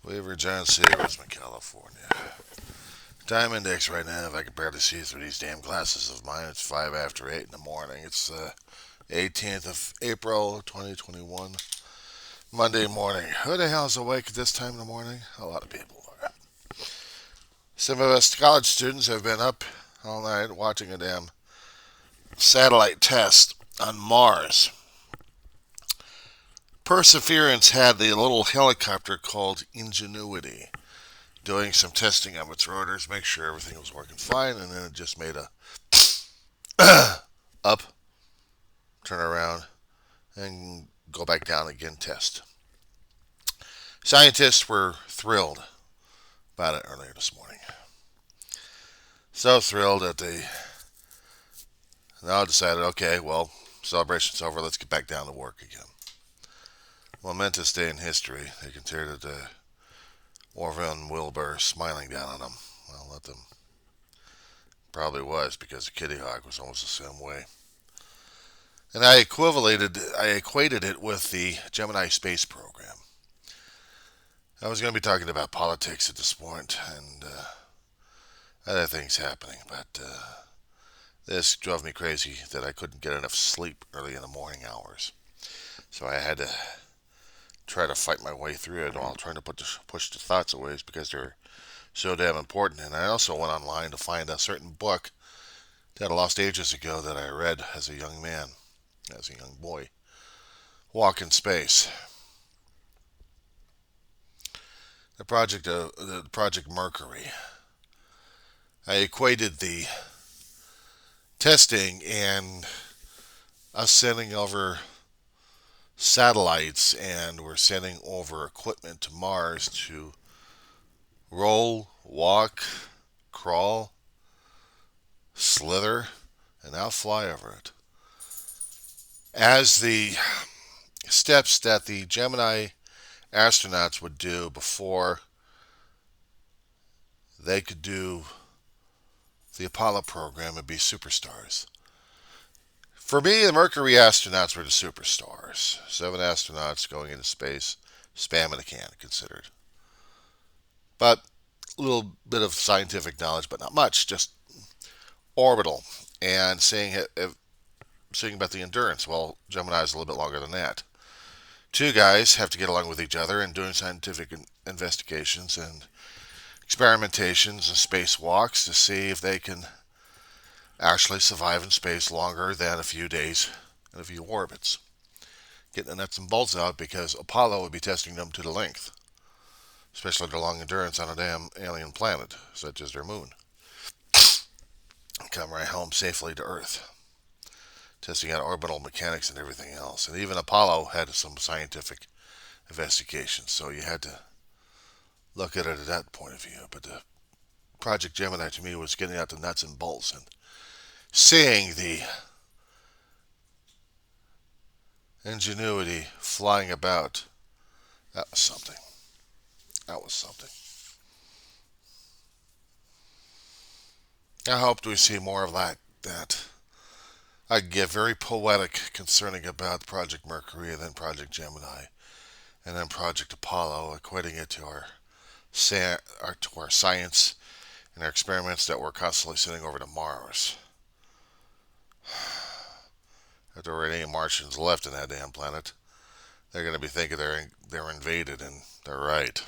Weaver, John City, Roseman, California. Time index right now, if I can barely see through these damn glasses of mine, it's 5 after 8 in the morning. It's 18th of April, 2021. Monday morning. Who the hell's awake at this time in the morning? A lot of people are. Some of us college students have been up all night watching a damn satellite test on Mars. Perseverance had the little helicopter called Ingenuity doing some testing of its rotors, make sure everything was working fine, and then it just made a up, turn around, and go back down again test. Scientists were thrilled about it earlier this morning. So thrilled that they now decided, okay, well, celebration's over, let's get back down to work again. Momentous day in history. They considered it Orville and Wilbur smiling down on them. Well, let them. Probably was because the Kitty Hawk was almost the same way. And I equated it with the Gemini space program. I was going to be talking about politics at this point and other things happening, but this drove me crazy that I couldn't get enough sleep early in the morning hours. So I had to try to fight my way through it while trying to push the thoughts away because they're so damn important. And I also went online to find a certain book that I lost ages ago that I read as a young man, as a young boy. Walk in Space. The Project Mercury. I equated the testing and us sending over satellites and we're sending over equipment to Mars to roll, walk, crawl, slither, and now fly over it. As the steps that the Gemini astronauts would do before they could do the Apollo program and be superstars. For me, the Mercury astronauts were the superstars. 7 astronauts going into space, spam in a can considered. But a little bit of scientific knowledge, but not much, just orbital and seeing about the endurance. Well, Gemini is a little bit longer than that. 2 guys have to get along with each other and doing scientific investigations and experimentations and spacewalks to see if they can actually survive in space longer than a few days and a few orbits. Getting the nuts and bolts out because Apollo would be testing them to the length, especially their long endurance on a damn alien planet such as their moon. Come right home safely to Earth, testing out orbital mechanics and everything else. And even Apollo had some scientific investigations, so you had to look at it at that point of view. But the Project Gemini to me was getting out the nuts and bolts and seeing the ingenuity flying about. That was something. That was something. I hoped we see more of that. I get very poetic concerning about Project Mercury and then Project Gemini and then Project Apollo, equating it to our science and our experiments that we're constantly sending over to Mars. If there were any Martians left in that damn planet, they're going to be thinking they're invaded, and they're right.